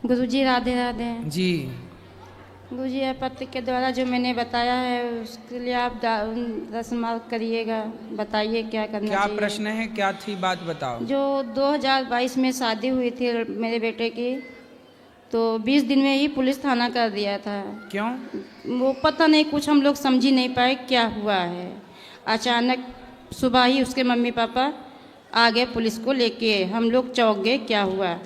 गुरुजी राधे राधे। जी। गुरुजी यह पत्र के द्वारा जो मैंने बताया है उसके लिए आप 10 मार्क करिएगा। बताइए क्या करना क्या चाहिए। प्रश्न है, क्या थी बात बताओ। जो 2022 में शादी हुई थी मेरे बेटे की, तो 20 दिन में ही पुलिस थाना कर दिया था। क्यों? वो पता नहीं, कुछ हम लोग समझ ही नहीं पाए क्या हुआ है। अचानक सुबह ही उसके मम्मी पापा आ गए पुलिस को लेके, हम लोग चौंक गए क्या हुआ।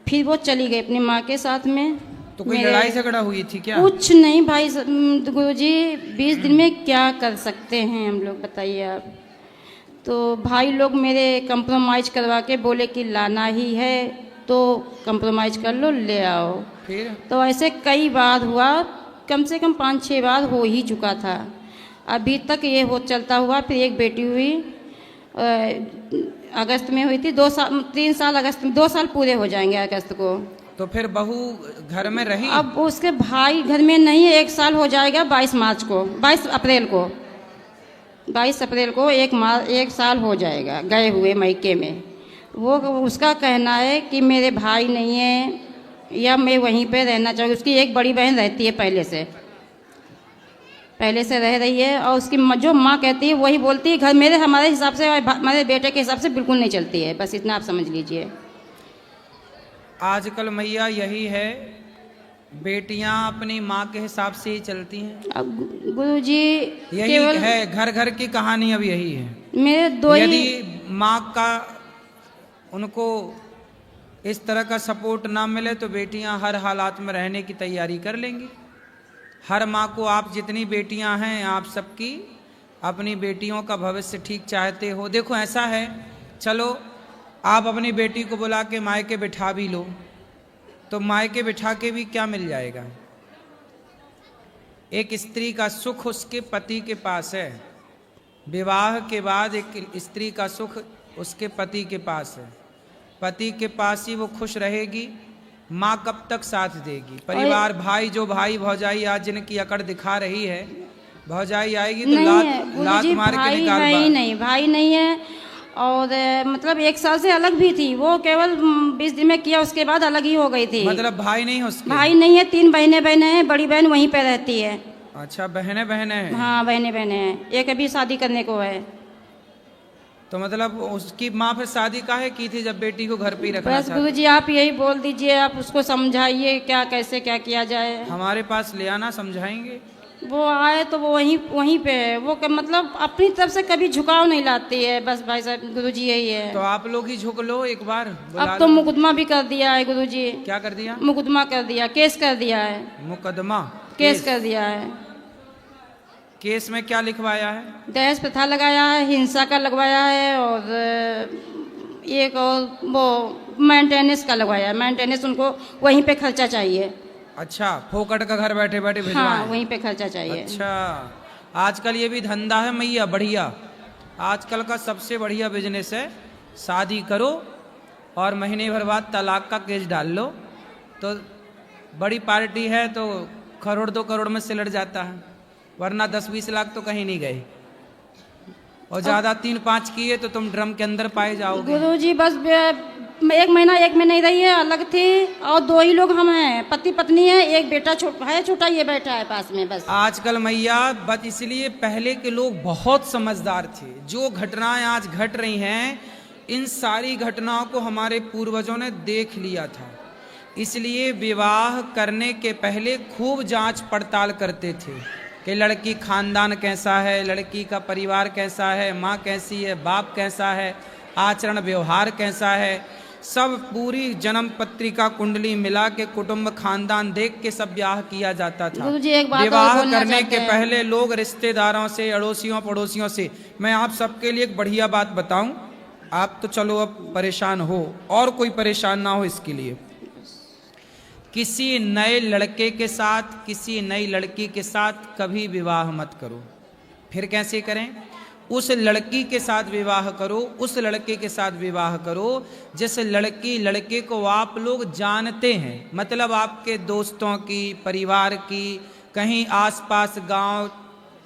फिर वो चली गई अपनी माँ के साथ में। तो कोई लड़ाई झगड़ा हुई थी क्या? कुछ नहीं भाई गुरुजी, 20 दिन में क्या कर सकते हैं हम लोग, बताइए आप। तो भाई लोग मेरे कंप्रोमाइज करवा के बोले कि लाना ही है तो कंप्रोमाइज कर लो, ले आओ। फिर तो ऐसे कई बार हुआ, कम से कम 5-6 बार हो ही चुका था। अभी तक ये हो चलता हुआ। फिर एक बेटी हुई अगस्त में हुई थी, 3 साल अगस्त में, 2 साल पूरे हो जाएंगे अगस्त को। तो फिर बहू घर में रही? अब उसके भाई घर में नहीं है, 1 साल हो जाएगा 22 अप्रैल को 1 साल हो जाएगा गए हुए मायके में। वो उसका कहना है कि मेरे भाई नहीं है या मैं वहीं पे रहना चाहूँगी। उसकी एक बड़ी बहन रहती है, पहले से रह रही है, और उसकी जो माँ कहती है वही बोलती है। घर हमारे हिसाब से, हमारे बेटे के हिसाब से बिल्कुल नहीं चलती है। बस इतना आप समझ लीजिए। आजकल मैया यही है, बेटियां अपनी माँ के हिसाब से ही चलती हैं। अब गुरुजी यही है, घर घर की कहानी अब यही है। मेरे दो यदि माँ का उनको इस तरह का सपोर्ट ना मिले तो बेटियां हर हालात में रहने की तैयारी कर लेंगी। हर माँ को, आप जितनी बेटियां हैं आप सबकी अपनी बेटियों का भविष्य ठीक चाहते हो। देखो ऐसा है, चलो आप अपनी बेटी को बुला के मायके बिठा भी लो, तो मायके बिठा के भी क्या मिल जाएगा? एक स्त्री का सुख उसके पति के पास है। विवाह के बाद एक स्त्री का सुख उसके पति के पास है। पति के पास ही वो खुश रहेगी। माँ कब तक साथ देगी? परिवार, भाई, जो भाई भौजाई आज जिनकी अकड़ दिखा रही है, भौजाई आएगी तो लात मार के निकाल। भाई नहीं है। और मतलब 1 साल से अलग भी थी वो, केवल 20 दिन में किया, उसके बाद अलग ही हो गई थी। मतलब भाई नहीं है उसके? भाई नहीं है, 3 बहनें हैं। बड़ी बहन वहीं पे रहती है। अच्छा, बहनें हैं? हाँ, बहनें हैं। एक अभी शादी करने को है। तो मतलब उसकी माँ फिर शादी काहे की थी जब बेटी को घर पे ही रखना? बस गुरुजी आप यही बोल दीजिए, आप उसको समझाइए क्या कैसे क्या किया जाए। हमारे पास ले आना, समझाएंगे। वो आए तो वो वहीं पे है। वो मतलब अपनी तरफ से कभी झुकाव नहीं लाती है। बस भाई साहब गुरुजी यही है। तो आप लोग ही झुक लो एक बार। अब तो मुकदमा भी कर दिया है गुरुजी। क्या कर दिया? मुकदमा कर दिया, केस कर दिया है। मुकदमा? केस कर दिया है। केस में क्या लिखवाया है? दहेज प्रथा लगाया है, हिंसा का लगवाया है, और एक और वो मेंटेनेंस का लगवाया है। मेंटेनेंस उनको वहीं पे खर्चा चाहिए। अच्छा, फोकट का घर बैठे बैठे भिजवाएं? हाँ, वहीं पे खर्चा चाहिए। अच्छा, आजकल ये भी धंधा है मैया, बढ़िया। आजकल का सबसे बढ़िया बिजनेस है, शादी करो और महीने भर बाद तलाक का केस डाल लो, तो बड़ी पार्टी है तो 1 करोड़ 2 करोड़ में सिलट जाता है, वरना 10-20 लाख तो कहीं नहीं गए। और ज्यादा 3-5 किए तो तुम ड्रम के अंदर पाए जाओगे। गुरुजी बस 1 महीना नहीं रही है, अलग थी, और 2 ही लोग हम हैं, पति पत्नी है। एक बेटा छोटा ये बैठा है पास में बस। आजकल मैया बस इसलिए, पहले के लोग बहुत समझदार थे। जो घटनाएं आज घट रही हैं, इन सारी घटनाओं को हमारे पूर्वजों ने देख लिया था। इसलिए विवाह करने के पहले खूब जांच पड़ताल करते थे कि लड़की खानदान कैसा है, लड़की का परिवार कैसा है, माँ कैसी है, बाप कैसा है, आचरण व्यवहार कैसा है, सब पूरी जन्म पत्रिका कुंडली मिला के कुटुंब खानदान देख के सब ब्याह किया जाता था। विवाह करने के पहले लोग रिश्तेदारों से, अड़ोसियों पड़ोसियों से, मैं आप सबके लिए एक बढ़िया बात बताऊं, आप तो चलो अब परेशान हो और कोई परेशान ना हो, इसके लिए किसी नए लड़के के साथ, किसी नई लड़की के साथ कभी विवाह मत करो। फिर कैसे करें? उस लड़की के साथ विवाह करो, उस लड़के के साथ विवाह करो जिस लड़की लड़के को आप लोग जानते हैं, मतलब आपके दोस्तों की, परिवार की, कहीं आसपास गांव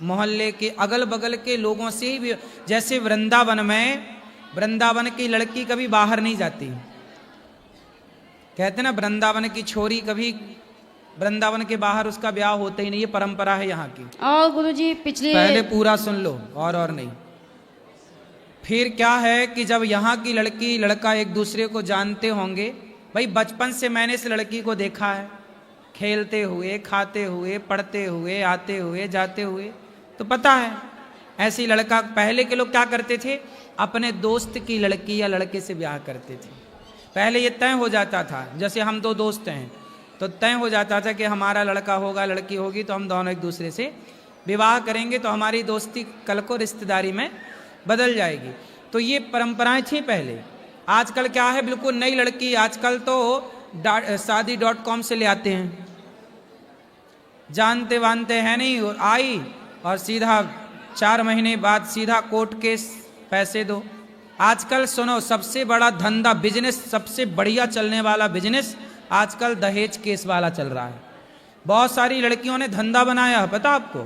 मोहल्ले के अगल बगल के लोगों से ही। जैसे वृंदावन की लड़की कभी बाहर नहीं जाती, कहते ना वृंदावन की छोरी कभी वृंदावन के बाहर उसका ब्याह होता ही नहीं, ये परंपरा है यहाँ की। और गुरुजी पिछले पहले पूरा सुन लो और नहीं। फिर क्या है कि जब यहाँ की लड़की लड़का एक दूसरे को जानते होंगे, भाई बचपन से मैंने इस लड़की को देखा है खेलते हुए, खाते हुए, पढ़ते हुए, आते हुए, जाते हुए, तो पता है ऐसी लड़का। पहले के लोग क्या करते थे, अपने दोस्त की लड़की या लड़के से ब्याह करते थे। पहले ये तय हो जाता था, जैसे हम दो दोस्त हैं तो तय हो जाता था कि हमारा लड़का होगा लड़की होगी तो हम दोनों एक दूसरे से विवाह करेंगे, तो हमारी दोस्ती कल को रिश्तेदारी में बदल जाएगी। तो ये परंपराएं थी पहले। आजकल क्या है, बिल्कुल नई लड़की आजकल तो शादी.com से ले आते हैं, जानते वानते हैं नहीं, और आई और सीधा 4 महीने बाद सीधा कोर्ट केस, पैसे दो। आजकल सुनो, सबसे बड़ा धंधा बिजनेस, सबसे बढ़िया चलने वाला बिजनेस आजकल दहेज केस वाला चल रहा है। बहुत सारी लड़कियों ने धंधा बनाया है, पता आपको,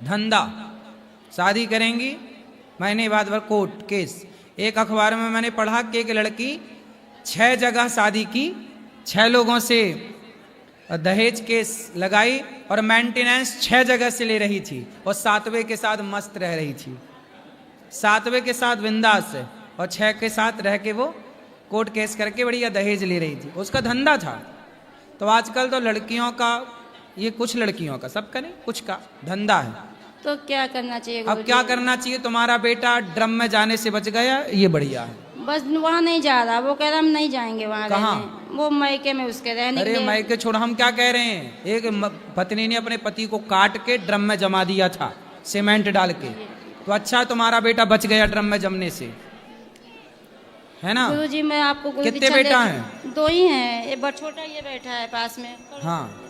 धंधा। शादी करेंगी, महीने बाद कोर्ट केस। एक अखबार में मैंने पढ़ा कि एक लड़की 6 जगह शादी की, 6 लोगों से दहेज केस लगाई और मेंटेनेंस 6 जगह से ले रही थी, और 7वें के साथ मस्त रह रही थी, 7वें के साथ बिंदास है, और 6 के साथ रह के वो कोर्ट केस करके बढ़िया दहेज ले रही थी। उसका धंधा था। तो आजकल तो लड़कियों का, ये कुछ लड़कियों का, सबका नहीं, कुछ का धंधा है। तो क्या करना चाहिए अब क्या करना चाहिए, तुम्हारा बेटा ड्रम में जाने से बच गया, ये बढ़िया है। बस वहाँ नहीं जा रहा, वो कह रहा हम नहीं जाएंगे वहाँ कहाँ? रहने। वो मायके में उसके रहने के अरे लिए। मायके छोड़, हम क्या कह रहे हैं, एक पत्नी ने अपने पति को काट के ड्रम में जमा दिया था सीमेंट डाल के, तो अच्छा तुम्हारा बेटा बच गया ड्रम में जमने से, है ना। गुरुजी मैं आपको कितने बेटा हैं? 2 ही हैं, एक बड़ा छोटा ये बैठा है पास में। हाँ,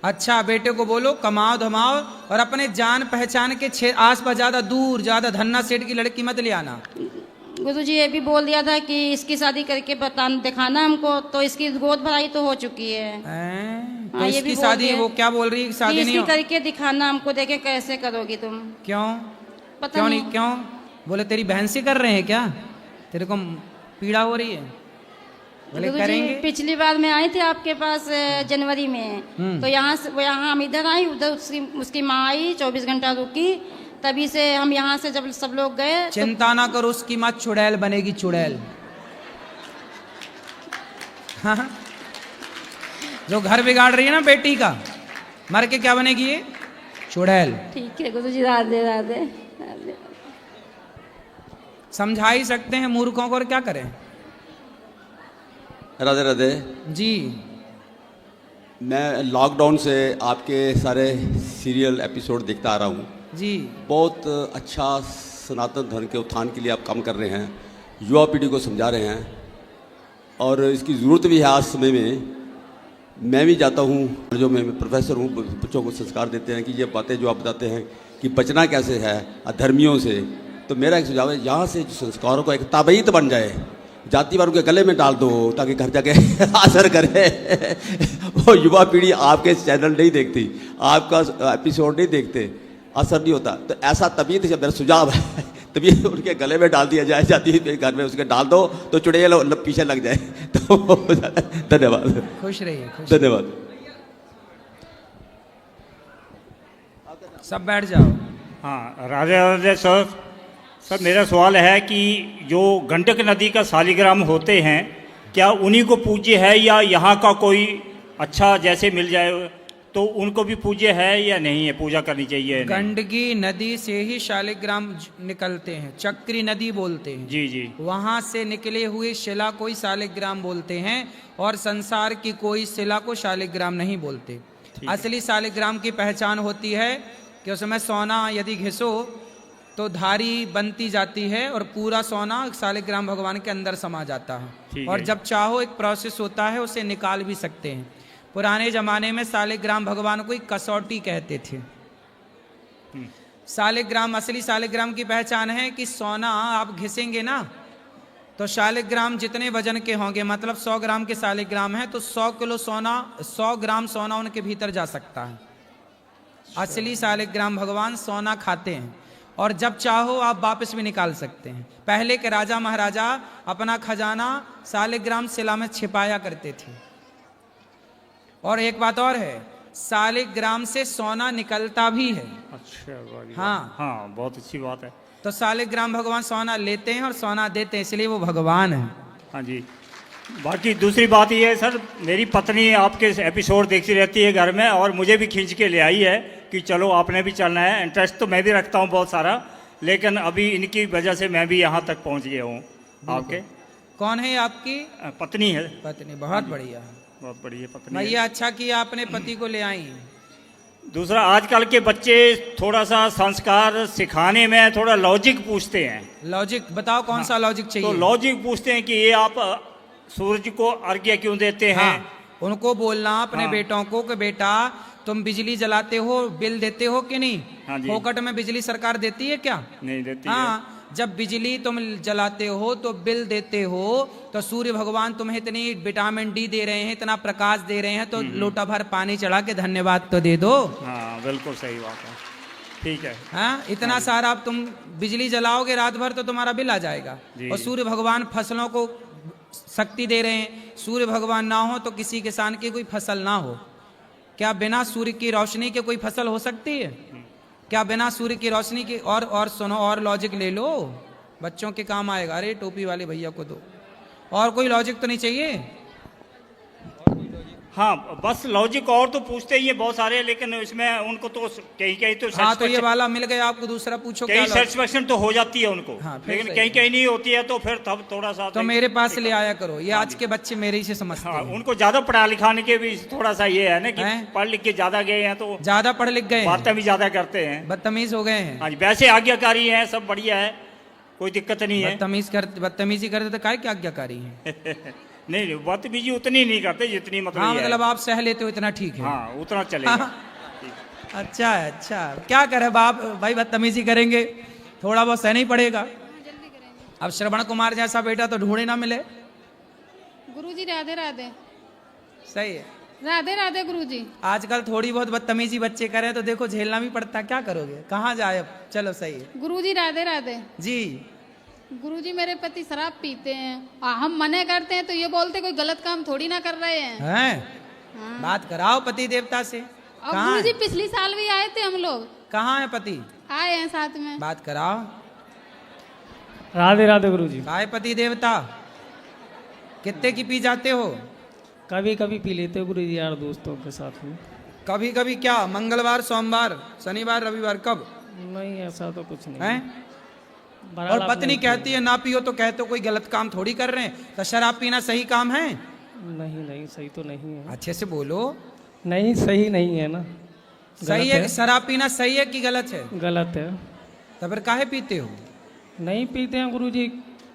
अच्छा बेटे को बोलो कमाओ धमाओ, और अपने जान पहचान के आस पास ज्यादा दूर, ज्यादा धन्ना सेठ की लड़की मत ले आना। गुरुजी ये भी बोल दिया था कि इसकी शादी करके दिखाना हमको, तो इसकी गोद भराई तो हो चुकी है। तो ये इसकी भी बोल शादी, दिया। वो क्या बोल रही है, शादी नहीं इसकी हो? करके दिखाना हमको, देखे कैसे करोगी तुम। क्यों पता क्यों नहीं। नहीं, क्यों बोले तेरी बहन से कर रहे हैं क्या, तेरे को पीड़ा हो रही है? बोले गुरुजी करेंगे। पिछली बार मैं आई थी आपके पास जनवरी में, तो यहाँ से यहाँ हम इधर आई, उधर उसकी माँ आई, 24 घंटा रुकी, तभी से हम यहाँ से जब सब लोग गए। चिंता ना करो, उसकी माँ चुड़ैल बनेगी, चुड़ैल। हाँ, जो घर बिगाड़ रही है ना बेटी का, मर के क्या बनेगी ये, चुड़ैल। ठीक है गुरुजी, राधे राधे राधे। समझा ही सकते हैं मूर्खों को, और क्या करें। राधे राधे जी। मैं लॉकडाउन से आपके सारे सीरियल एपिसोड देखता आ रहा हूँ जी। बहुत अच्छा सनातन धर्म के उत्थान के लिए आप काम कर रहे हैं, युवा पीढ़ी को समझा रहे हैं, और इसकी ज़रूरत भी है आज समय में। मैं भी जाता हूँ, जो मैं प्रोफेसर हूँ, बच्चों को संस्कार देते हैं कि ये बातें जो आप बताते हैं कि बचना कैसे है अधर्मियों से। तो मेरा एक सुझाव है, यहाँ से जो संस्कारों का एक ताबीत बन जाए, जातिवार के गले में डाल दो ताकि घर जाके असर करे। वो युवा पीढ़ी आपके चैनल नहीं देखती, आपका एपिसोड नहीं देखते, असर नहीं होता। तो ऐसा तबीयत जब मेरा सुझाव है, तभी उनके गले में डाल दिया जाए, जाती घर में उसके डाल दो तो चुड़ैल पीछे लग जाए। तो धन्यवाद, खुश रहिए, धन्यवाद। सब बैठ जाओ। हाँ, राधे राधे सर। सर मेरा सवाल है कि जो गंडक नदी का शालिग्राम होते हैं, क्या उन्हीं को पूज्य है या यहाँ का कोई अच्छा जैसे मिल जाए तो उनको भी पूज्य है या नहीं है, पूजा करनी चाहिए? गंडकी नदी से ही शालिग्राम निकलते हैं, चक्री नदी बोलते हैं। जी जी। वहाँ से निकले हुए शिला को ही शालिग्राम बोलते हैं, और संसार की कोई शिला को शालिग्राम नहीं बोलते। असली शालिग्राम की पहचान होती है कि उसमें सोना यदि घिसो तो धारी बनती जाती है, और पूरा सोना शालिग्राम भगवान के अंदर समा जाता है। और जब चाहो एक प्रोसेस होता है, उसे निकाल भी सकते हैं। पुराने जमाने में शालिग्राम भगवान को एक कसौटी कहते थे। शालिग्राम, असली शालिग्राम की पहचान है कि सोना आप घिसेंगे ना, तो शालिग्राम जितने वजन के होंगे, मतलब 100 ग्राम के शालिग्राम है तो 100 किलो सोना, 100 ग्राम सोना उनके भीतर जा सकता है। असली शालिग्राम भगवान सोना खाते हैं, और जब चाहो आप वापस भी निकाल सकते हैं। पहले के राजा महाराजा अपना खजाना शालिग्राम शिला में छिपाया करते थे। और एक बात और है, शालिग्राम से सोना निकलता भी है। अच्छा, हाँ हाँ, बहुत अच्छी बात है। तो शालिग्राम भगवान सोना लेते हैं और सोना देते हैं, इसलिए वो भगवान है। हाँ जी। बाकी दूसरी बात ये है सर, मेरी पत्नी आपके एपिसोड देखती रहती है घर में, और मुझे भी खींच के ले आई है कि चलो आपने भी चलना है। इंटरेस्ट तो मैं भी रखता हूँ बहुत सारा, लेकिन अभी इनकी वजह से मैं भी यहाँ तक पहुँच गया हूँ। आपके कौन है आपकी पत्नी है। पत्नी? बहुत बढ़िया, बहुत बढ़िया पत्नी है। भैया अच्छा किया आपने पति को ले आई। दूसरा, आजकल के बच्चे थोड़ा सा संस्कार सिखाने में थोड़ा लॉजिक पूछते हैं। लॉजिक बताओ, कौन सा लॉजिक चाहिए? तो लॉजिक पूछते हैं कि ये आप सूरज को अर्घ्य क्यों देते हैं? हाँ, उनको बोलना अपने हाँ। बेटों को कि बेटा तुम बिजली जलाते हो, बिल देते हो कि नहीं? हाँ जी। फोकट में बिजली सरकार देती है क्या? नहीं देती है। हाँ, जब बिजली तुम जलाते हो तो बिल देते हो, तो सूर्य भगवान तुम्हें इतनी विटामिन डी दे रहे हैं, इतना प्रकाश दे रहे हैं, तो लोटा भर पानी चढ़ा के धन्यवाद तो दे दो। हाँ, बिल्कुल सही बात है। ठीक है। हाँ, इतना सारा अब तुम बिजली जलाओगे रात भर तो तुम्हारा बिल आ जाएगा। जी। और सूर्य भगवान फसलों को शक्ति दे रहे हैं। सूर्य भगवान ना हो तो किसी किसान की कोई फसल ना हो। क्या बिना सूर्य की रोशनी के कोई फसल हो सकती है? क्या बिना सूर्य की रोशनी के? और सुनो, और लॉजिक ले लो, बच्चों के काम आएगा। अरे टोपी वाले भैया को दो। और कोई लॉजिक तो नहीं चाहिए? हाँ, बस लॉजिक और तो पूछते ही है बहुत सारे, लेकिन इसमें उनको तो कहीं कहीं तो हाँ, तो ये वाला मिल गया आपको, दूसरा पूछो। कहीं सेटिस्फेक्शन तो हो जाती है उनको। हाँ, फिर लेकिन सही कहीं कहीं नहीं होती है, तो फिर तब थोड़ा सा तो मेरे पास ले आया करो। ये आज के बच्चे मेरे ही से समझते हाँ, हैं। उनको ज्यादा पढ़ा लिखाने के भी थोड़ा सा ये है ना कि हैं? पढ़ लिख के ज्यादा गए हैं तो ज्यादा पढ़ लिख गए हैं, बातें भी ज्यादा करते हैं। बदतमीज हो गए हैं। हाँ जी, वैसे आज्ञाकारी हैं, सब बढ़िया है, कोई दिक्कत नहीं है। बदतमीजी करते तो काय क्या आज्ञाकारी है? नहीं, बदतमीजी उतनी नहीं करते जितनी मतलब हाँ, ये है। मतलब आप सह लेते हो, इतना ठीक है। हाँ, उतना चलेगा। अच्छा है, अच्छा। क्या करे बाप भाई, बदतमीजी करेंगे, थोड़ा बहुत सहना ही पड़ेगा। अब श्रवण कुमार जैसा बेटा तो ढूंढे ना मिले। गुरुजी राधे राधे। सही है। राधे राधे गुरुजी। आजकल थोड़ी बहुत बदतमीजी बच्चे करें तो देखो झेलना भी पड़ता है, क्या करोगे, कहाँ जाए अब। चलो सही है गुरुजी राधे राधे। जी। गुरुजी मेरे पति शराब पीते हैं और हम मना करते हैं तो ये बोलते कोई गलत काम थोड़ी ना कर रहे हैं। हैं? बात कराओ पति देवता से। और कहाँ गुरुजी है? पिछली साल भी आए थे हम लोग। कहाँ है पति? आए हैं साथ में। बात कराओ। राधे राधे गुरुजी। काय पति देवता, कितने की पी जाते हो? कभी कभी पी लेते हो गुरुजी, यार दोस्तों के साथ में। कभी कभी क्या? मंगलवार, सोमवार, शनिवार, रविवार, कब? नहीं, ऐसा तो कुछ नहीं हैं? बहरहाल और आप पत्नी नहीं कहती है ना पियो, तो कहते हो कोई गलत काम थोड़ी कर रहे हैं। तो शराब पीना सही काम है? नहीं नहीं, सही तो नहीं है। अच्छे से बोलो। नहीं, सही नहीं है ना। सही गलत है? शराब पीना सही है कि गलत है? गलत है। तो फिर काहे पीते हो? नहीं पीते हैं गुरुजी,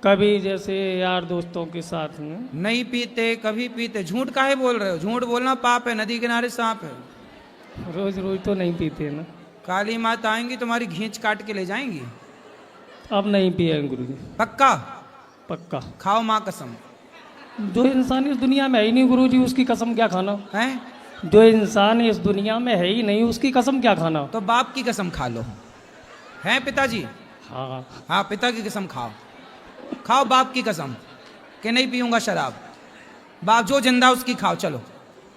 कभी जैसे यार दोस्तों के साथ में। नहीं पीते, कभी पीते। झूठ काहे बोल रहे हो? झूठ बोलना पाप है, नदी किनारे सांप है। रोज रोज तो नहीं पीते ना। काली माता आएंगी तुम्हारी घींच काट के ले जाएंगी। अब नहीं पिए गुरुजी। पक्का? पक्का। खाओ माँ कसम। जो इंसान इस दुनिया में है ही नहीं गुरुजी, उसकी कसम क्या खाना। है? जो इंसान इस दुनिया में है ही नहीं, उसकी कसम क्या खाना। तो बाप की कसम खा लो। हैं पिताजी? हाँ, हाँ, पिता की कसम खाओ। खाओ बाप की कसम कि नहीं पीऊंगा शराब। बाप जो जिंदा उसकी खाओ। चलो।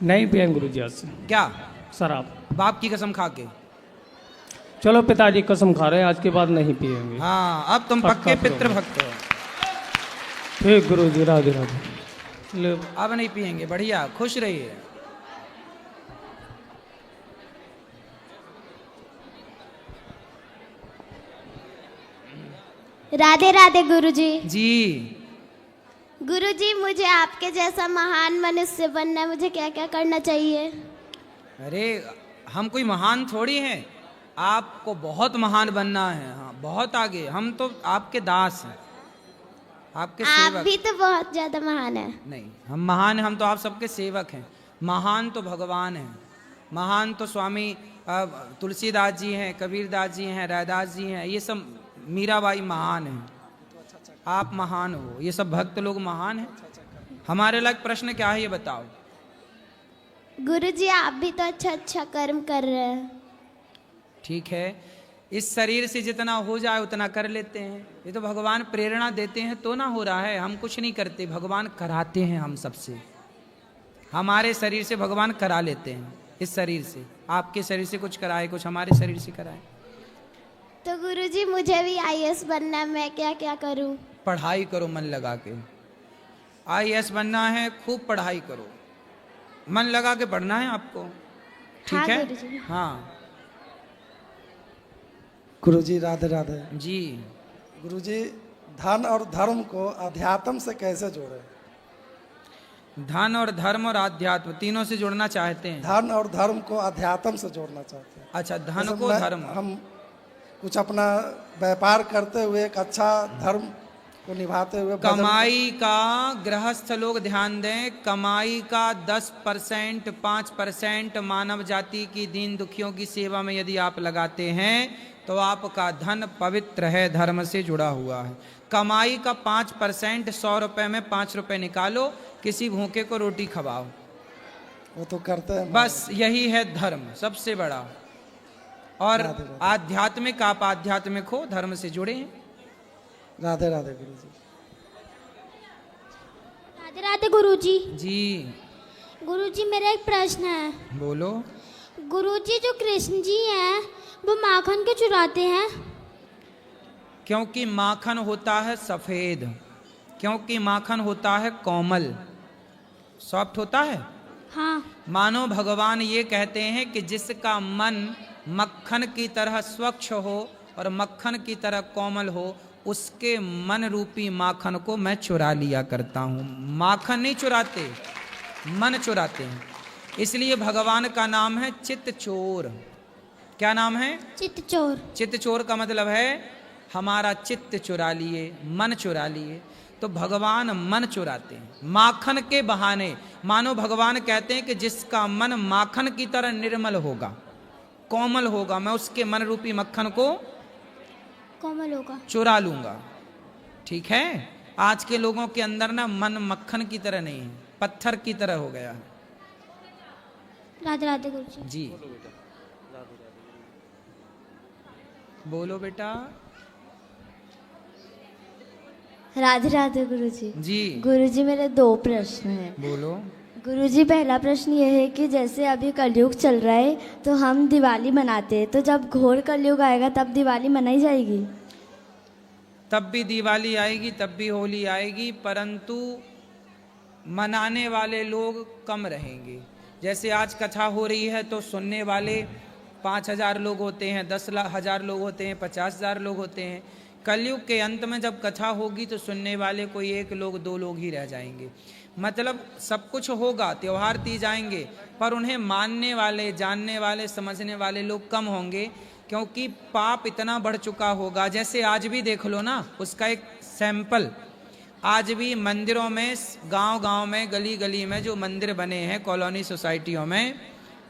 नहीं पिएंगे गुरुजी आज से क्या? शराब। बाप की कसम खा के। चलो पिताजी कसम खा रहे हैं, आज के बाद नहीं पिएंगे। हाँ, अब तुम पक्का पक्के तो। पितृभक्त हो। ठीक गुरुजी, राधे राधे। ले। अब नहीं पिएंगे। बढ़िया, खुश रहिए। राधे राधे गुरुजी। जी। गुरुजी, मुझे आपके जैसा महान मनुष्य बनना है, मुझे क्या क्या करना चाहिए? अरे हम कोई महान थोड़ी हैं, आपको बहुत महान बनना है। हाँ, बहुत आगे। हम तो आपके दास हैं, आपके आप सेवक। भी तो बहुत ज्यादा महान है। नहीं, हम महान हैं, हम तो आप सबके सेवक हैं। महान तो भगवान हैं। महान तो स्वामी तुलसीदास जी हैं, कबीरदास जी हैं, रैदास जी हैं, ये सब मीराबाई महान हैं। आप महान हो, ये सब भक्त लोग महान हैं। हमारे लायक प्रश्न क्या है ये बताओ। गुरुजी, आप भी तो अच्छा अच्छा कर्म कर रहे हैं। ठीक है, इस शरीर से जितना हो जाए उतना कर लेते हैं। ये तो भगवान प्रेरणा देते हैं तो ना हो रहा है, हम कुछ नहीं करते, भगवान कराते हैं हम सबसे। हमारे शरीर से भगवान करा लेते हैं, इस शरीर से। आपके शरीर से कुछ कराए, कुछ हमारे शरीर से कराए। तो गुरुजी मुझे भी आईएएस बनना है, मैं क्या क्या करूं? पढ़ाई करो मन लगा के। आईएएस बनना है, खूब पढ़ाई करो, मन लगा के पढ़ना है आपको, ठीक हाँ है? गुरुजी। हाँ गुरुजी राधे राधे। जी। गुरुजी धन और धर्म को अध्यात्म से कैसे जोड़े? धन और धर्म और आध्यात्म तीनों से जोड़ना चाहते हैं। धन और धर्म को अध्यात्म से जोड़ना चाहते हैं। अच्छा, धन जैसे को धर्म। हम कुछ अपना व्यापार करते हुए एक अच्छा धर्म को निभाते हुए कमाई का गृहस्थ लोग ध्यान दें, कमाई का 10% 5% मानव जाति की दीन दुखियों की सेवा में यदि आप लगाते हैं तो आपका धन पवित्र है, धर्म से जुड़ा हुआ है। कमाई का 5% 100 रुपए में 5 रुपए निकालो, किसी भूखे को रोटी खवाओ, वो तो करते हैं। बस यही है धर्म सबसे बड़ा। और आध्यात्मिक, आप आध्यात्मिक हो, धर्म से जुड़े हैं। राधे राधे गुरुजी। राधे राधे गुरुजी। जी गुरुजी मेरा एक प्रश्न है। बोलो। गुरुजी जो कृष्ण जी हैं वो माखन क्यों चुराते हैं? क्योंकि माखन होता है सफेद, क्योंकि माखन होता है कोमल, सॉफ्ट होता है। हाँ। मानो भगवान ये कहते हैं कि जिसका मन मक्खन की तरह स्वच्छ हो और मक्खन की तरह कोमल हो, उसके मन रूपी माखन को मैं चुरा लिया करता हूँ। माखन नहीं चुराते, मन चुराते हैं। इसलिए भगवान का नाम है चित्त चोर। क्या नाम है? चित्त चोर। चित्त चोर का मतलब है हमारा चित्त चुरा लिए, मन चुरा लिए। तो भगवान मन चुराते हैं माखन के बहाने। मानो भगवान कहते हैं कि जिसका मन माखन की तरह निर्मल होगा, कोमल होगा, मैं उसके मन रूपी मक्खन को कोमल होगा, चुरा लूंगा। ठीक है? आज के लोगों के अंदर ना मन मक्खन की तरह नहीं है, पत्थर की तरह हो गया है। राधे राधे गुरुजी। जी बोलो बेटा। राधे राधे गुरुजी। जी गुरुजी मेरे 2 प्रश्न हैं। बोलो। गुरुजी पहला प्रश्न ये है कि जैसे अभी कलयुग चल रहा है तो हम दिवाली मनाते हैं, तो जब घोर कलयुग आएगा तब दिवाली मनाई जाएगी? तब भी दिवाली आएगी, तब भी होली आएगी, परंतु मनाने वाले लोग कम रहेंगे। जैसे आज कथा हो रही है तो सुनने वाले 5,000 लोग होते हैं, 10,000 लोग होते हैं, 50,000 लोग होते हैं। कलयुग के अंत में जब कथा होगी तो सुनने वाले कोई 1 लोग 2 लोग ही रह जाएंगे। मतलब सब कुछ होगा, त्योहार तीज आएंगे, पर उन्हें मानने वाले, जानने वाले, समझने वाले लोग कम होंगे, क्योंकि पाप इतना बढ़ चुका होगा। जैसे आज भी देख लो ना, उसका एक सैंपल। आज भी मंदिरों में, गांव-गांव में, गली-गली में जो मंदिर बने हैं कॉलोनी सोसाइटियों में,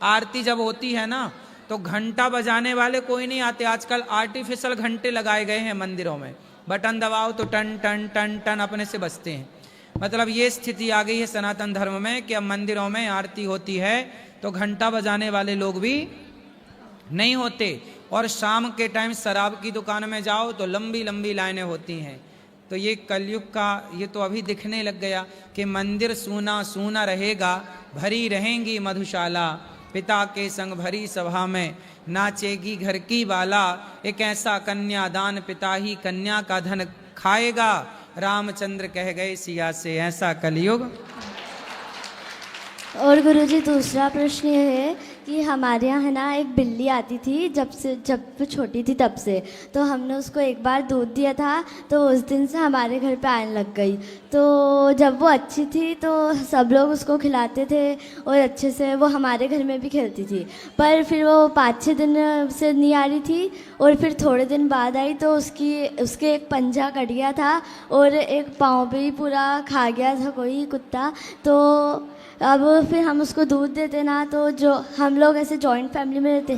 आरती जब होती है ना तो घंटा बजाने वाले कोई नहीं आते। आजकल आर्टिफिशियल घंटे लगाए गए हैं मंदिरों में, बटन दबाओ तो टन टन टन टन अपने से बजते हैं। मतलब ये स्थिति आ गई है सनातन धर्म में कि अब मंदिरों में आरती होती है तो घंटा बजाने वाले लोग भी नहीं होते। और शाम के टाइम शराब की दुकान में जाओ तो लंबी लंबी लाइनें होती हैं। तो ये कलयुग का, ये तो अभी दिखने लग गया कि मंदिर सूना सूना रहेगा, भरी रहेंगी मधुशाला, पिता के संग भरी सभा में नाचेगी घर की बाला। एक ऐसा कन्यादान पिता ही कन्या का धन खाएगा, रामचंद्र कह गए सिया से, ऐसा कलयुग। और गुरुजी दूसरा प्रश्न ये है कि हमारे यहाँ है ना एक बिल्ली आती थी जब वो छोटी थी तब से, तो हमने उसको एक बार दूध दिया था तो उस दिन से हमारे घर पे आने लग गई। तो जब वो अच्छी थी तो सब लोग उसको खिलाते थे और अच्छे से वो हमारे घर में भी खेलती थी, पर फिर वो 5-6 दिन से नहीं आ रही थी और फिर थोड़े दिन बाद आई तो उसके एक पंजा कट गया था और एक पाँव भी पूरा खा गया था कोई कुत्ता। तो अब फिर हम उसको दूध देते ना, तो जो हम लोग ऐसे जॉइंट फैमिली में रहते,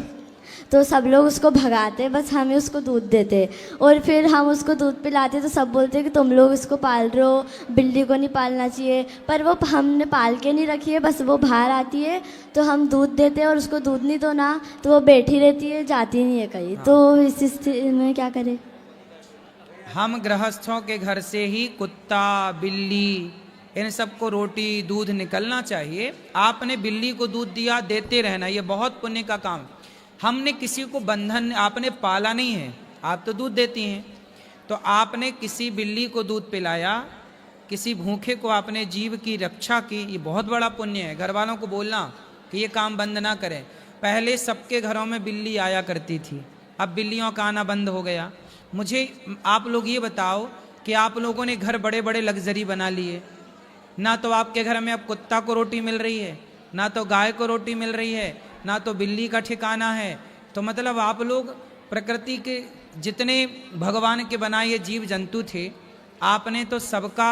तो सब लोग उसको भगाते, बस हमें उसको दूध देते। और फिर हम उसको दूध पिलाते तो सब बोलते कि तुम लोग इसको पाल रहे हो, बिल्ली को नहीं पालना चाहिए। पर वो हमने पाल के नहीं रखी है, बस वो बाहर आती है तो हम दूध देते हैं और उसको दूध नहीं दो ना तो वो बैठी रहती है, जाती नहीं है कहीं। तो इस स्थिति में क्या करें? हम गृहस्थों के घर से ही कुत्ता, बिल्ली, इन सबको रोटी दूध निकलना चाहिए। आपने बिल्ली को दूध दिया, देते रहना, ये बहुत पुण्य का काम। हमने किसी को बंधन, आपने पाला नहीं है, आप तो दूध देती हैं, तो आपने किसी बिल्ली को दूध पिलाया, किसी भूखे को आपने जीव की रक्षा की, ये बहुत बड़ा पुण्य है। घर वालों को बोलना कि ये काम बंद ना करें। पहले सबके घरों में बिल्ली आया करती थी, अब बिल्लियों का आना बंद हो गया। मुझे आप लोग ये बताओ कि आप लोगों ने घर बड़े बड़े लग्जरी बना लिए, ना तो आपके घर में अब कुत्ता को रोटी मिल रही है, ना तो गाय को रोटी मिल रही है, ना तो बिल्ली का ठिकाना है। तो मतलब आप लोग प्रकृति के जितने भगवान के बनाए ये जीव जंतु थे, आपने तो सबका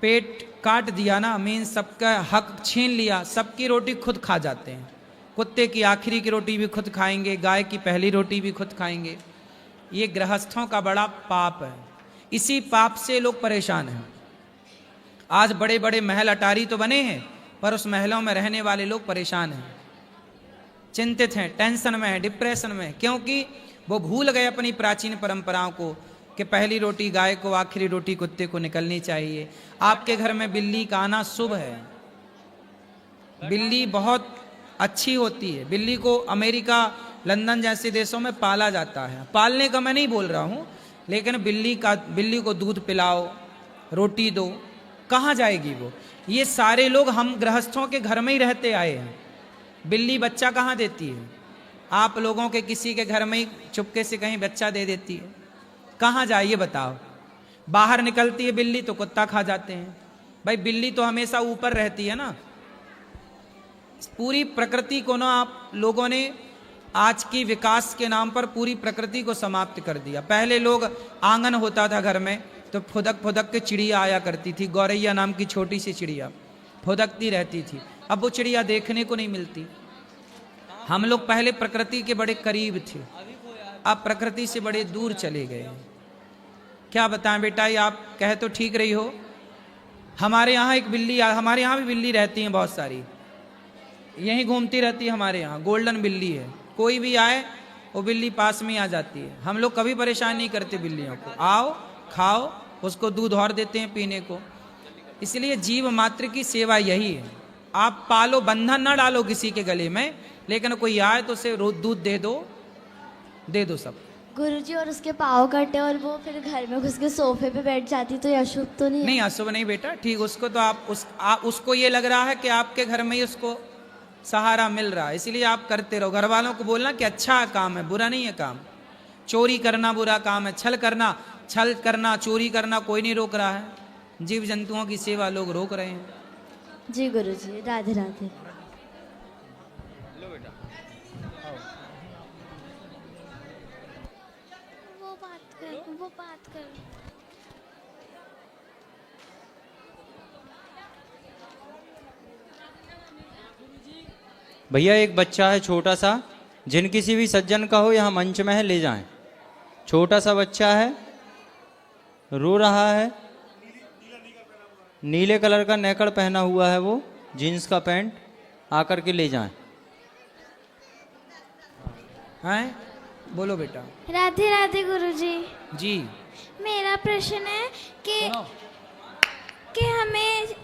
पेट काट दिया ना, मीन सबका हक छीन लिया। सबकी रोटी खुद खा जाते हैं, कुत्ते की आखिरी की रोटी भी खुद खाएंगे, गाय की पहली रोटी भी खुद खाएंगे। ये गृहस्थों का बड़ा पाप है, इसी पाप से लोग परेशान हैं। आज बड़े बड़े महल अटारी तो बने हैं, पर उस महलों में रहने वाले लोग परेशान हैं, चिंतित हैं, टेंशन में हैं, डिप्रेशन में, क्योंकि वो भूल गए अपनी प्राचीन परंपराओं को कि पहली रोटी गाय को, आखिरी रोटी कुत्ते को निकलनी चाहिए। आपके घर में बिल्ली का आना शुभ है, बिल्ली बहुत अच्छी होती है। बिल्ली को अमेरिका, लंदन जैसे देशों में पाला जाता है। पालने का मैं नहीं बोल रहा हूँ, लेकिन बिल्ली को दूध पिलाओ, रोटी दो, कहाँ जाएगी वो? ये सारे लोग हम गृहस्थों के घर में ही रहते आए हैं। बिल्ली बच्चा कहाँ देती है? आप लोगों के किसी के घर में ही चुपके से कहीं बच्चा दे देती है, कहाँ जाए ये बताओ? बाहर निकलती है बिल्ली तो कुत्ता खा जाते हैं। भाई बिल्ली तो हमेशा ऊपर रहती है ना। पूरी प्रकृति को ना आप लोगों ने आज की विकास के नाम पर पूरी प्रकृति को समाप्त कर दिया। पहले लोग, आंगन होता था घर में तो फुदक फुदक के चिड़िया आया करती थी, गौरैया नाम की छोटी सी चिड़िया फुदकती रहती थी। अब वो चिड़िया देखने को नहीं मिलती। हम लोग पहले प्रकृति के बड़े करीब थे, अब प्रकृति से बड़े दूर चले गए। क्या बताएं बेटा, ये आप कहे तो ठीक रही हो। हमारे यहाँ एक बिल्ली, हमारे यहाँ भी बिल्ली रहती हैं बहुत सारी, यहीं घूमती रहती है हमारे यहाँ, गोल्डन बिल्ली है। कोई भी आए वो बिल्ली पास में आ जाती है। हम लोग कभी परेशान नहीं करते बिल्लियों को, आओ खाओ, उसको दूध और देते हैं पीने को। इसलिए जीव मात्र की सेवा यही है। आप पालो, बंधन ना डालो किसी के गले में, लेकिन कोई आए तो उसे दूध दे दो सब। गुरुजी, और उसके पाँव कटे और वो फिर घर में घुस के सोफे पे बैठ जाती, तो ये अशुभ तो नहीं है? नहीं, अशुभ नहीं बेटा, ठीक। उसको तो आप उसको ये लग रहा है कि आपके घर में ही उसको सहारा मिल रहा है, इसलिए आप करते रहो। घर वालों को बोलना कि अच्छा काम है, बुरा नहीं है काम। चोरी करना बुरा काम है, छल करना, चोरी करना कोई नहीं रोक रहा है। जीव जंतुओं की सेवा लोग रोक रहे हैं। जी गुरुजी, राधे राधे। वो बात कर। भैया एक बच्चा है छोटा सा, जिन किसी भी सज्जन का हो यहाँ मंच में है, ले जाएं। छोटा सा बच्चा है, रो रहा है, नीले कलर का नेकड़ पहना हुआ है, वो जीन्स का पैंट, आकर के ले जाएं। हैं? बोलो बेटा। राधे राधे गुरुजी। जी, मेरा प्रश्न है कि हमें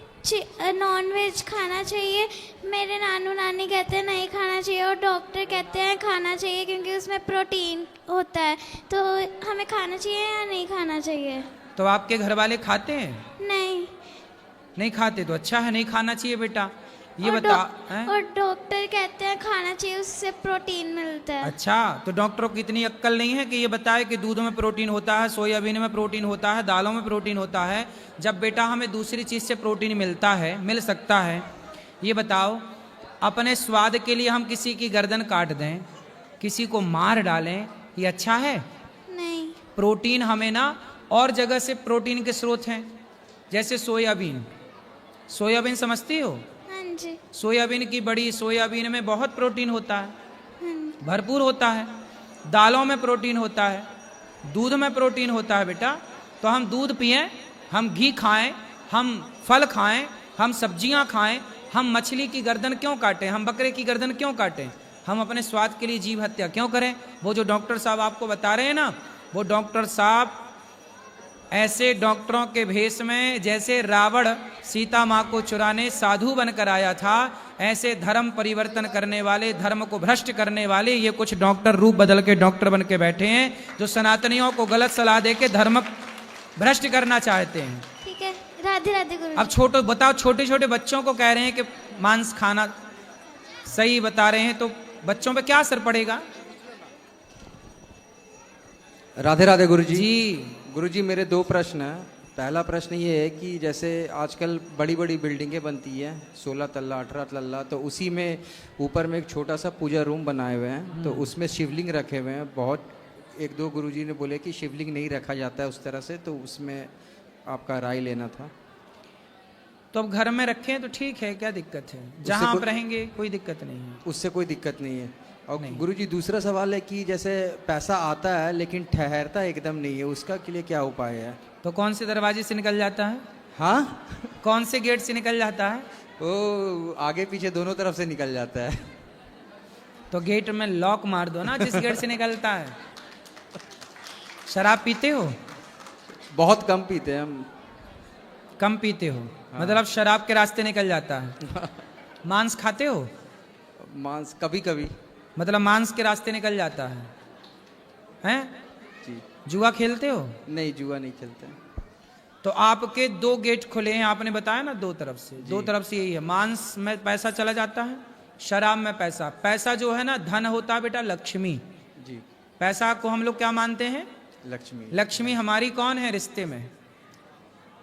नॉन वेज खाना चाहिए। मेरे नानू नानी कहते हैं नहीं खाना चाहिए, और डॉक्टर कहते हैं खाना चाहिए क्योंकि उसमें प्रोटीन होता है। तो हमें खाना चाहिए या नहीं खाना चाहिए? तो आपके घर वाले खाते हैं? नहीं खाते तो अच्छा है, नहीं खाना चाहिए बेटा। ये और बता। और डॉक्टर कहते हैं खाना चाहिए, उससे प्रोटीन मिलता है। अच्छा, तो डॉक्टरों की इतनी अक्ल नहीं है कि ये बताए कि दूध में प्रोटीन होता है, सोयाबीन में प्रोटीन होता है, दालों में प्रोटीन होता है, जब बेटा हमें दूसरी चीज़ से प्रोटीन मिल सकता है। ये बताओ, अपने स्वाद के लिए हम किसी की गर्दन काट दें, किसी को मार डालें, ये अच्छा है? नहीं। प्रोटीन हमें ना और जगह से प्रोटीन के स्रोत हैं, जैसे सोयाबीन समझती हो? हाँ जी। सोयाबीन में बहुत प्रोटीन होता है। भरपूर होता है, दालों में प्रोटीन होता है, दूध में प्रोटीन होता है बेटा। तो हम दूध पिएं, हम घी खाएं, हम फल खाएं, हम सब्जियां खाएं, हम मछली की गर्दन क्यों काटें, हम बकरे की गर्दन क्यों काटें, हम अपने स्वाद के लिए जीव हत्या क्यों करें। वो जो डॉक्टर साहब आपको बता रहे हैं ना, वो डॉक्टर साहब ऐसे डॉक्टरों के भेष में जैसे रावण सीता माँ को चुराने साधु बनकर आया था, ऐसे धर्म परिवर्तन करने वाले, धर्म को भ्रष्ट करने वाले ये कुछ डॉक्टर रूप बदल के डॉक्टर बन के बैठे हैं, जो सनातनियों को गलत सलाह दे के धर्म भ्रष्ट करना चाहते हैं। ठीक है, राधे राधे गुरुजी। अब छोटे बताओ, छोटे छोटे बच्चों को कह रहे हैं कि मांस खाना सही बता रहे हैं, तो बच्चों पे क्या असर पड़ेगा। राधे राधे गुरुजी। जी गुरुजी, मेरे दो प्रश्न हैं। पहला प्रश्न ये है कि जैसे आजकल बड़ी बड़ी बिल्डिंगें बनती हैं, 16 तल्ला 18 तल्ला, तो उसी में ऊपर में एक छोटा सा पूजा रूम बनाए हुए हैं, तो उसमें शिवलिंग रखे हुए हैं। बहुत एक दो गुरुजी ने बोले कि शिवलिंग नहीं रखा जाता है उस तरह से, तो उसमें आपका राय लेना था। तो अब घर में रखें तो ठीक है, क्या दिक्कत है, जहां आप रहेंगे कोई दिक्कत नहीं है, उससे कोई दिक्कत नहीं है। और गुरुजी दूसरा सवाल है कि जैसे पैसा आता है लेकिन ठहरता एकदम नहीं है, उसका के लिए क्या उपाय है। तो कौन से दरवाजे से निकल जाता है। हाँ, कौन से गेट से निकल जाता है। वो आगे पीछे दोनों तरफ से निकल जाता है। तो गेट में लॉक मार दो ना, जिस गेट से निकलता है। शराब पीते हो। बहुत कम पीते हैं हम। कम पीते हो, हाँ। मतलब शराब के रास्ते निकल जाता है। मांस खाते हो। मांस कभी कभी, मतलब मांस के रास्ते निकल जाता है, हैं? जी। जुआ खेलते हो। नहीं, जुआ नहीं खेलते। तो आपके दो गेट खुले हैं, आपने बताया ना, दो तरफ से, दो तरफ से यही है। मांस में पैसा चला जाता है, शराब में पैसा। पैसा जो है ना, धन होता है बेटा, लक्ष्मी जी। पैसा को हम लोग क्या मानते हैं, लक्ष्मी। लक्ष्मी हमारी कौन है रिश्ते में,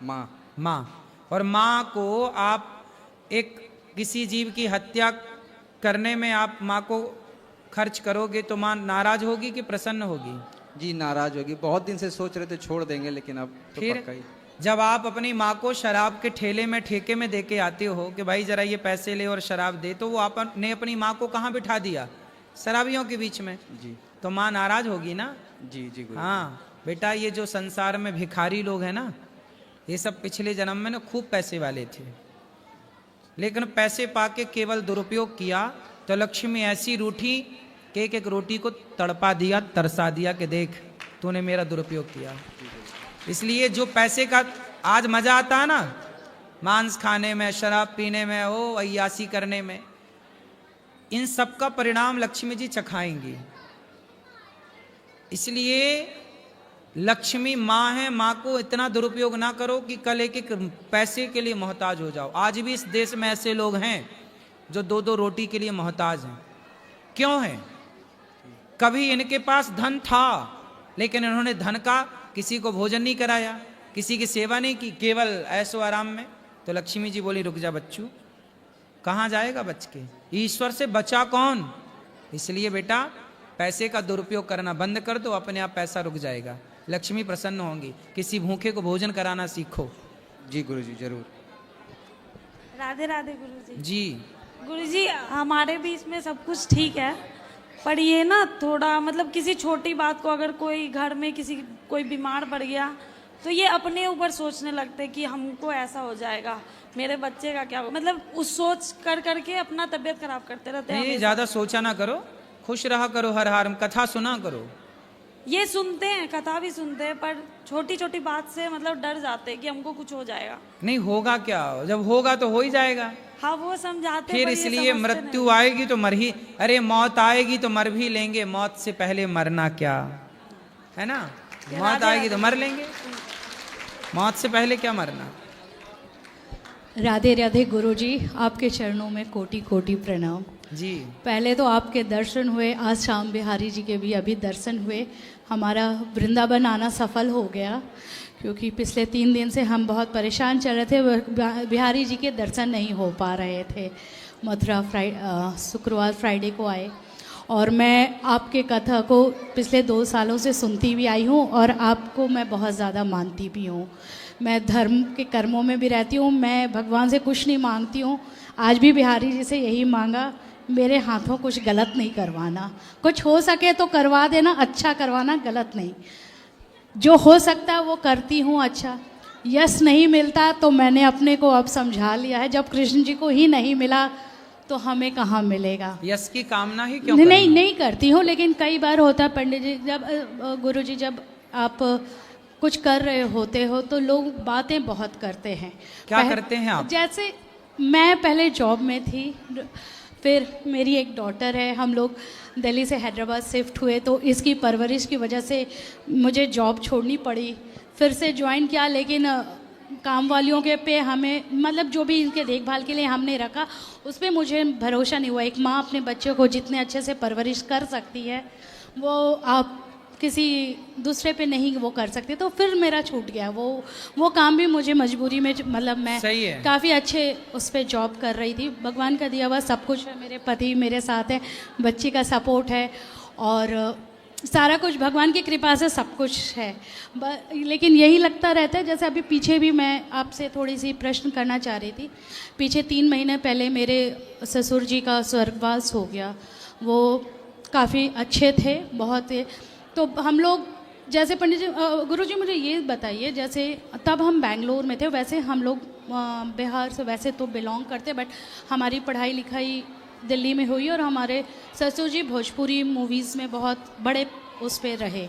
माँ। माँ। और माँ को आप एक किसी जीव की हत्या करने में आप माँ को खर्च करोगे तो माँ नाराज होगी कि प्रसन्न होगी। जी नाराज होगी। बहुत दिन से सोच रहे थे छोड़ देंगे, लेकिन अब तो फिर पक्का ही। जब आप अपनी माँ को शराब के ठेले में ठेके में दे के आते हो कि भाई जरा ये पैसे ले और शराब दे, तो वो आपने अपनी माँ को कहाँ बिठा दिया, शराबियों के बीच में। जी। तो माँ नाराज होगी ना। जी जी गुरु। हाँ बेटा, ये जो संसार में भिखारी लोग हैं ना, ये सब पिछले जन्म में ना खूब पैसे वाले थे, लेकिन पैसे पाके केवल दुरुपयोग किया तो लक्ष्मी ऐसी रूठी कि एक एक रोटी को तड़पा दिया, तरसा दिया कि देख तूने मेरा दुरुपयोग किया। इसलिए जो पैसे का आज मजा आता है ना, मांस खाने में, शराब पीने में, ओ अय्यासी करने में, इन सब का परिणाम लक्ष्मी जी चखाएंगी। इसलिए लक्ष्मी माँ है, माँ को इतना दुरुपयोग ना करो कि कल एक एक पैसे के लिए मोहताज हो जाओ। आज भी इस देश में ऐसे लोग हैं जो दो दो रोटी के लिए मोहताज हैं। क्यों है? कभी इनके पास धन था, लेकिन इन्होंने धन का किसी को भोजन नहीं कराया, किसी की सेवा नहीं की, केवल ऐशो आराम में। तो लक्ष्मी जी बोली, रुक जा बच्चू, कहाँ जाएगा बच के, ईश्वर से बचा कौन। इसलिए बेटा पैसे का दुरुपयोग करना बंद कर दो, अपने आप पैसा रुक जाएगा, लक्ष्मी प्रसन्न होंगी। किसी भूखे को भोजन कराना सीखो। जी गुरुजी जरूर। राधे राधे गुरुजी। जी गुरुजी, हमारे बीच में सब कुछ ठीक है, पर ये ना थोड़ा मतलब किसी छोटी बात को अगर कोई घर में कोई बीमार पड़ गया तो ये अपने ऊपर सोचने लगते कि हमको ऐसा हो जाएगा, मेरे बच्चे का क्या, मतलब उस सोच कर करके अपना तबीयत खराब करते रहते हैं। नहीं, ज्यादा सोचा ना करो, खुश रहा करो, हर हार कथा सुना करो। ये सुनते हैं, कथा भी सुनते हैं, पर छोटी छोटी बात से मतलब डर जाते हैं कि हमको कुछ हो जाएगा। नहीं होगा क्या, जब होगा तो हो ही जाएगा। हाँ वो समझाते फिर इसलिए मृत्यु आएगी तो मर ही, अरे मौत आएगी तो मर भी लेंगे, मौत से पहले मरना क्या है ना। मौत आएगी तो मर लेंगे, मौत से पहले क्या मरना। राधे राधे गुरुजी, आपके चरणों में कोटि कोटि प्रणाम। जी पहले तो आपके दर्शन हुए, आज शाम बिहारी जी के भी अभी दर्शन हुए। हमारा वृंदावन आना सफल हो गया, क्योंकि पिछले 3 दिन से हम बहुत परेशान चल रहे थे, बिहारी जी के दर्शन नहीं हो पा रहे थे। मथुरा शुक्रवार फ्राइडे को आए, और मैं आपके कथा को पिछले 2 सालों से सुनती भी आई हूँ, और आपको मैं बहुत ज़्यादा मानती भी हूँ। मैं धर्म के कर्मों में भी रहती हूँ, मैं भगवान से कुछ नहीं मांगती हूँ। आज भी बिहारी जी से यही मांगा मेरे हाथों कुछ गलत नहीं करवाना, कुछ हो सके तो करवा देना, अच्छा करवाना, गलत नहीं। जो हो सकता है वो करती हूँ अच्छा। यस नहीं मिलता तो मैंने अपने को अब समझा लिया है, जब कृष्ण जी को ही नहीं मिला तो हमें कहाँ मिलेगा। यश की कामना ही क्यों नहीं करती हूँ, लेकिन कई बार होता है पंडित जी, जब गुरु जी जब आप कुछ कर रहे होते हो तो लोग बातें बहुत करते हैं। क्या करते हैं आप? जैसे मैं पहले जॉब में थी, फिर मेरी एक डॉटर है, हम लोग दिल्ली से हैदराबाद शिफ्ट हुए, तो इसकी परवरिश की वजह से मुझे जॉब छोड़नी पड़ी, फिर से ज्वाइन किया, लेकिन काम वालियों के पे हमें मतलब जो भी इनके देखभाल के लिए हमने रखा उस पर मुझे भरोसा नहीं हुआ। एक माँ अपने बच्चे को जितने अच्छे से परवरिश कर सकती है वो आप किसी दूसरे पे नहीं वो कर सकते, तो फिर मेरा छूट गया वो काम भी मुझे मजबूरी में, मतलब मैं काफ़ी अच्छे उस पर जॉब कर रही थी। भगवान का दिया हुआ सब कुछ है, मेरे पति मेरे साथ है, बच्ची का सपोर्ट है और सारा कुछ भगवान की कृपा से सब कुछ है। लेकिन यही लगता रहता है, जैसे अभी पीछे भी मैं आपसे थोड़ी सी प्रश्न करना चाह रही थी। पीछे 3 महीने पहले मेरे ससुर जी का स्वर्गवास हो गया, वो काफ़ी अच्छे थे बहुत। तो हम लोग जैसे पंडित जी, गुरु जी मुझे ये बताइए, जैसे तब हम बेंगलोर में थे, वैसे हम लोग बिहार से वैसे तो बिलोंग करते, बट हमारी पढ़ाई लिखाई दिल्ली में हुई और हमारे ससुर जी भोजपुरी मूवीज़ में बहुत बड़े उस पे रहे।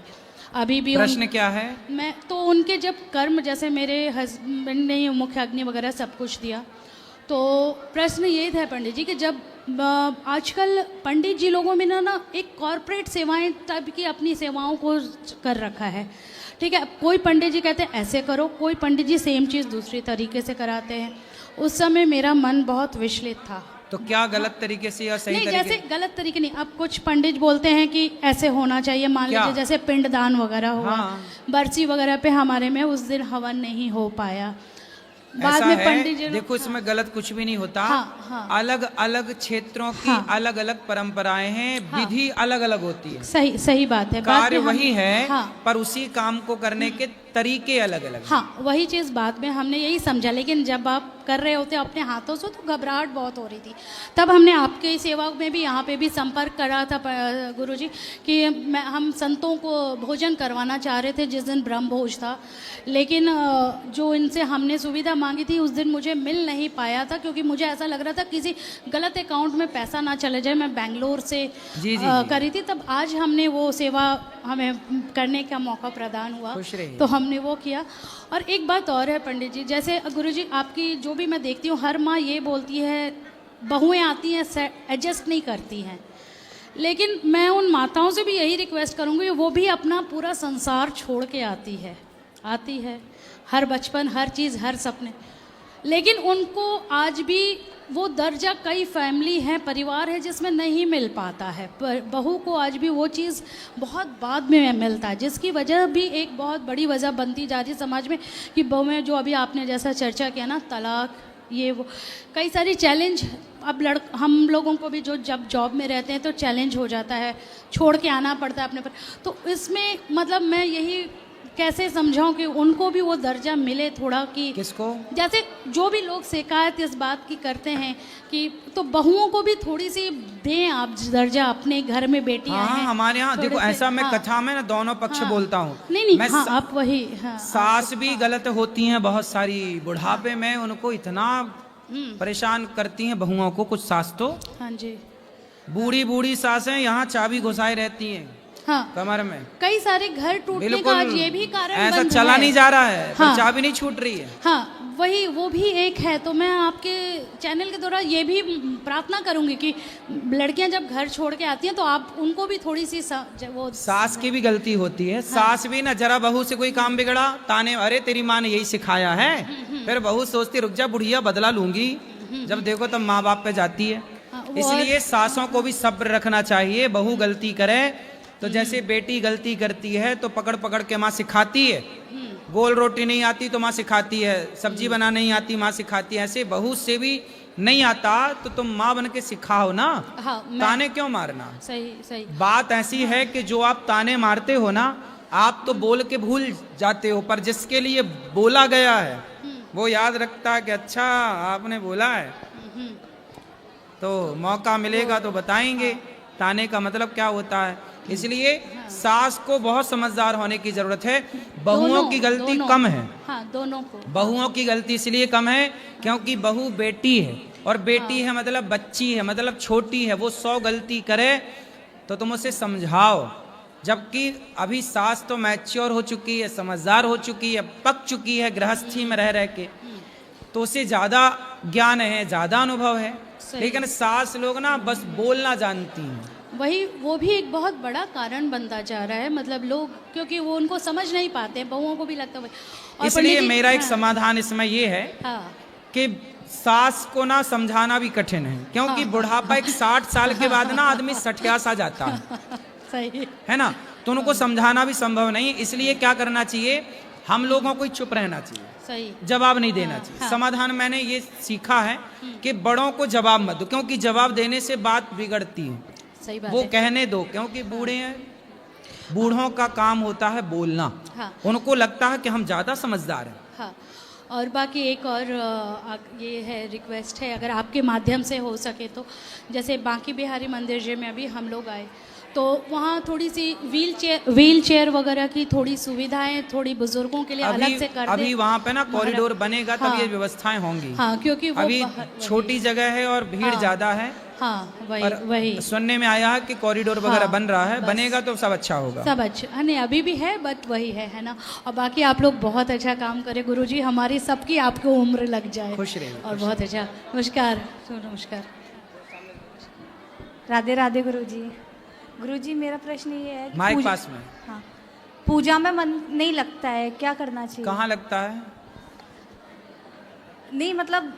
अभी भी प्रश्न क्या है? मैं तो उनके जब कर्म, जैसे मेरे हस्बैंड ने मुख्य अग्नि वगैरह सब कुछ दिया, तो प्रश्न ये था पंडित जी कि जब आजकल पंडित जी लोगों में ना एक कॉरपोरेट सेवाएं तब की अपनी सेवाओं को कर रखा है, ठीक है। कोई पंडित जी कहते हैं ऐसे करो, कोई पंडित जी सेम चीज़ दूसरी तरीके से कराते हैं। उस समय मेरा मन बहुत विचलित था। तो क्या गलत तरीके से या सही नहीं, तरीके? जैसे गलत तरीके नहीं, अब कुछ पंडित बोलते हैं कि ऐसे होना चाहिए, मान लीजिए जैसे पिंडदान वगैरह हुआ, बरसी वगैरह पे हमारे में उस दिन हवन नहीं हो पाया, बाद में पंडित जी। देखो इसमें गलत कुछ भी नहीं होता। अलग अलग क्षेत्रों की अलग अलग परंपराएं हैं, विधि अलग अलग होती है। सही बात है। कार्य वही है, पर उसी काम को करने के तरीके अलग अलग। हाँ, वही चीज़ बाद में हमने यही समझा, लेकिन जब आप कर रहे होते अपने हाथों से तो घबराहट बहुत हो रही थी। तब हमने आपके सेवा में भी यहाँ पे भी संपर्क करा था गुरुजी कि हम संतों को भोजन करवाना चाह रहे थे जिस दिन ब्रह्म भोज था, लेकिन जो इनसे हमने सुविधा मांगी थी उस दिन मुझे मिल नहीं पाया था, क्योंकि मुझे ऐसा लग रहा था किसी गलत अकाउंट में पैसा ना चले जाए। मैं बेंगलोर से करी थी, तब आज हमने वो सेवा हमें करने का मौका प्रदान हुआ, तो हमने वो किया। और एक बात और है पंडित जी, जैसे गुरुजी आपकी जो भी मैं देखती हूँ, हर माँ ये बोलती है, बहुएं आती हैं एडजस्ट नहीं करती हैं, लेकिन मैं उन माताओं से भी यही रिक्वेस्ट करूँगी, वो भी अपना पूरा संसार छोड़ के आती है, हर बचपन, हर चीज़, हर सपने, लेकिन उनको आज भी वो दर्जा, कई फैमिली हैं, परिवार है जिसमें नहीं मिल पाता है, पर बहू को आज भी वो चीज़ बहुत बाद में मिलता है, जिसकी वजह भी एक बहुत बड़ी वजह बनती जा रही है समाज में कि बहू में जो अभी आपने जैसा चर्चा किया ना, तलाक, ये वो कई सारी चैलेंज। अब हम लोगों को भी जो जब जॉब में रहते हैं तो चैलेंज हो जाता है, छोड़ के आना पड़ता है अपने पर, तो इसमें मतलब मैं यही कैसे समझाऊं कि उनको भी वो दर्जा मिले थोड़ा, कि किसको, जैसे जो भी लोग शिकायत इस बात की करते हैं कि तो बहुओं को भी थोड़ी सी दें आप दर्जा, अपने घर में बेटियां हैं। हमारे यहाँ देखो ऐसा, मैं कथा में ना दोनों पक्ष बोलता हूँ। नहीं, आप वही सास भी गलत होती हैं बहुत सारी, बुढ़ापे में उनको इतना परेशान करती हैं बहुओं को कुछ सास तो। हाँ जी, बूढ़ी सासें यहाँ चाबी घुसाए रहती हैं कमर में। कई सारे घर टूटने का आज ये भी कारण ऐसा चला नहीं जा रहा है, पर चाबी नहीं छूट रही है। हाँ, वही वो भी एक है। तो मैं आपके चैनल के द्वारा ये भी प्रार्थना करूंगी कि लड़कियां जब घर छोड़ के आती हैं तो आप उनको भी थोड़ी सी वो, सास की भी गलती होती है। सास भी ना, जरा बहू से कोई काम बिगड़ा, ताने, अरे तेरी माँ ने यही सिखाया है, फिर बहू सोचती रुक जा बुढ़िया बदला लूंगी, जब देखो तब माँ बाप पे जाती है। इसलिए सासों को भी सब्र रखना चाहिए। बहू गलती करे तो जैसे बेटी गलती करती है तो पकड़ पकड़ के माँ सिखाती है, गोल रोटी नहीं आती तो माँ सिखाती है, सब्जी बना नहीं आती माँ सिखाती है, ऐसे बहू से भी नहीं आता तो तुम माँ बन के सिखाओ ना। ताने क्यों मारना? सही बात ऐसी है कि जो आप ताने मारते हो ना, आप तो बोल के भूल जाते हो, पर जिसके लिए बोला गया है वो याद रखता है कि अच्छा आपने बोला है। तो मौका मिलेगा तो बताएंगे ताने का मतलब क्या होता है। इसलिए सास को बहुत समझदार होने की जरूरत है। बहुओं की गलती कम है। हाँ, दोनों को। बहुओं की गलती इसलिए कम है क्योंकि बहू बेटी है, और बेटी है मतलब बच्ची है, मतलब छोटी है। वो 100 गलती करे तो तुम उसे समझाओ, जबकि अभी सास तो मैच्योर हो चुकी है, समझदार हो चुकी है, पक चुकी है गृहस्थी में रह के, तो उसे ज्यादा ज्ञान है, ज्यादा अनुभव है। लेकिन सास लोग ना बस बोलना जानती हैं। वही, वो भी एक बहुत बड़ा कारण बनता जा रहा है, मतलब लोग, क्योंकि वो उनको समझ नहीं पाते हैं, बहुओं को भी लगता है। और इसलिए मेरा एक हाँ, समाधान इसमें ये है हाँ, कि सास को ना समझाना भी कठिन है, क्योंकि हाँ, बुढ़ापा एक 60 साल के बाद ना आदमी सठिया सा जाता है, सही है ना। तो उनको समझाना भी संभव नहीं। इसलिए क्या करना चाहिए, हम लोगों को चुप रहना चाहिए, सही, जवाब नहीं देना चाहिए। हाँ। समाधान मैंने ये सीखा है कि बड़ों को जवाब मत दो, क्योंकि जवाब देने से बात बिगड़ती है। सही बात वो है। कहने दो, क्योंकि बूढ़े हैं, बूढ़ों का काम होता है बोलना। हाँ। उनको लगता है कि हम ज्यादा समझदार हैं। हाँ, और बाकी एक और ये है, रिक्वेस्ट है, अगर आपके माध्यम से हो सके तो, जैसे बांकी बिहारी मंदिर जी में अभी हम लोग आए तो वहाँ थोड़ी सी व्हील चेयर वगैरह की थोड़ी सुविधाएं थोड़ी बुजुर्गों के लिए अलग से कर दे। अभी वहाँ पे ना कॉरिडोर बनेगा तब हाँ, ये व्यवस्थाएं होंगी। हाँ, क्योंकि वो अभी छोटी जगह है और भीड़ हाँ, ज्यादा है। हाँ, वही और वही सुनने में आया है कि कॉरिडोर वगैरह हाँ, बन रहा है, बस। बनेगा तो सब अच्छा होगा। सब अच्छा, नहीं अभी भी है, बट वही है ना। और बाकी आप लोग बहुत अच्छा काम करें गुरुजी, हमारी सबकी आपको उम्र लग जाए। खुश रहिए। और बहुत अच्छा। नमस्कार, नमस्कार। राधे राधे गुरुजी। गुरुजी, मेरा प्रश्न ये है कि माइक पास में। हाँ, पूजा में मन नहीं लगता है, क्या करना चाहिए? कहाँ लगता है? नहीं मतलब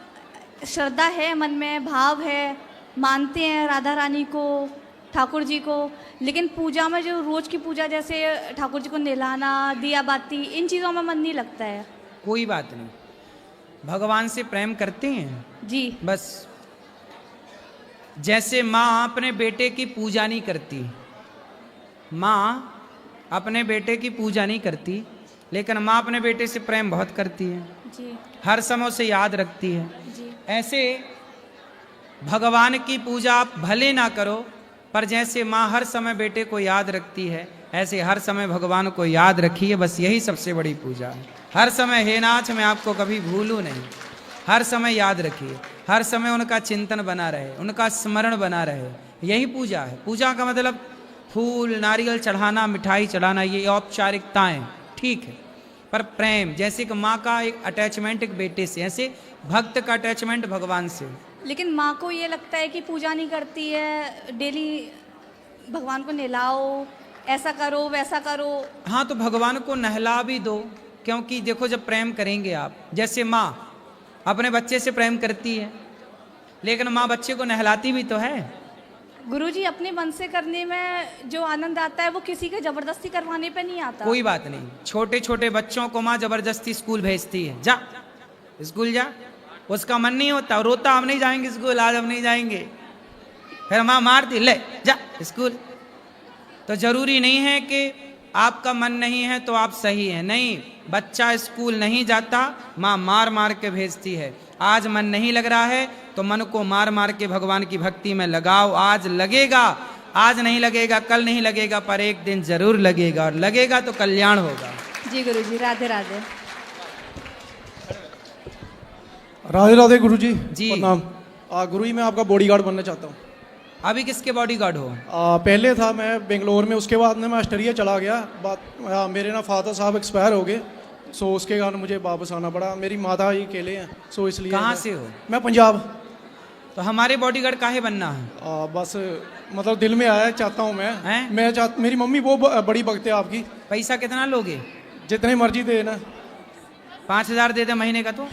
श्रद्धा है मन में, भाव है, मानते हैं राधा रानी को, ठाकुर जी को, लेकिन पूजा में जो रोज की पूजा, जैसे ठाकुर जी को नहलाना, दिया बाती, इन चीज़ों में मन नहीं लगता है। कोई बात नहीं, भगवान से प्रेम करते हैं जी। बस। जैसे माँ अपने बेटे की पूजा नहीं करती, माँ अपने बेटे की पूजा नहीं करती, लेकिन माँ अपने बेटे से प्रेम बहुत करती है जी। हर समय उसे याद रखती है। जी। ऐसे भगवान की पूजा आप भले ना करो, पर जैसे माँ हर समय बेटे को याद रखती है, ऐसे हर समय भगवान को याद रखिए। बस यही सबसे बड़ी पूजा है। हर समय हे नाथ मैं आपको कभी भूलूं नहीं, हर समय याद रखिए, हर समय उनका चिंतन बना रहे, उनका स्मरण बना रहे, यही पूजा है। पूजा का मतलब फूल नारियल चढ़ाना, मिठाई चढ़ाना, ये औपचारिकताएं ठीक है, पर प्रेम, जैसे कि माँ का एक अटैचमेंट एक बेटे से, ऐसे भक्त का अटैचमेंट भगवान से। लेकिन माँ को ये लगता है कि पूजा नहीं करती है, डेली भगवान को नहलाओ, ऐसा करो वैसा करो। हाँ, तो भगवान को नहला भी दो, क्योंकि देखो जब प्रेम करेंगे आप, जैसे माँ अपने बच्चे से प्रेम करती है, लेकिन माँ बच्चे को नहलाती भी तो है। गुरुजी, अपने मन से करने में जो आनंद आता है वो किसी के जबरदस्ती करवाने पे नहीं आता। कोई बात नहीं, छोटे छोटे बच्चों को माँ जबरदस्ती स्कूल भेजती है, जा स्कूल जा, उसका मन नहीं होता, रोता हम नहीं जाएंगे स्कूल, आज हम नहीं जाएंगे, फिर माँ मारती, ले जा स्कूल। तो जरूरी नहीं है कि आपका मन नहीं है तो आप सही हैं, नहीं, बच्चा स्कूल नहीं जाता, माँ मार मार के भेजती है। आज मन नहीं लग रहा है तो मन को मार मार के भगवान की भक्ति में लगाओ। आज लगेगा, आज नहीं लगेगा, कल नहीं लगेगा, पर एक दिन जरूर लगेगा, और लगेगा तो कल्याण होगा। जी गुरुजी, राधे राधे। राधे राधे गुरुजी। जी प्रणाम। गुरुजी, मैं आपका बॉडीगार्ड बनना चाहता हूँ। अभी किसके बॉडीगार्ड हो? पहले था मैं बेंगलोर में, उसके बाद मैं ऑस्ट्रेलिया चला गया। मेरे ना फादर साहब एक्सपायर हो गए, सो उसके कारण मुझे वापस आना पड़ा। मेरी माता ही अकेले हैं, सो इसलिए। कहाँ से हो? मैं पंजाब। तो हमारे बॉडीगार्ड काहे बनना है? बस मतलब दिल में आया, चाहता हूँ मैं मेरी मम्मी वो बड़ी भक्त है आपकी। पैसा कितना लोगे? जितने मर्जी देना। 5,000 दे दे महीने का तो।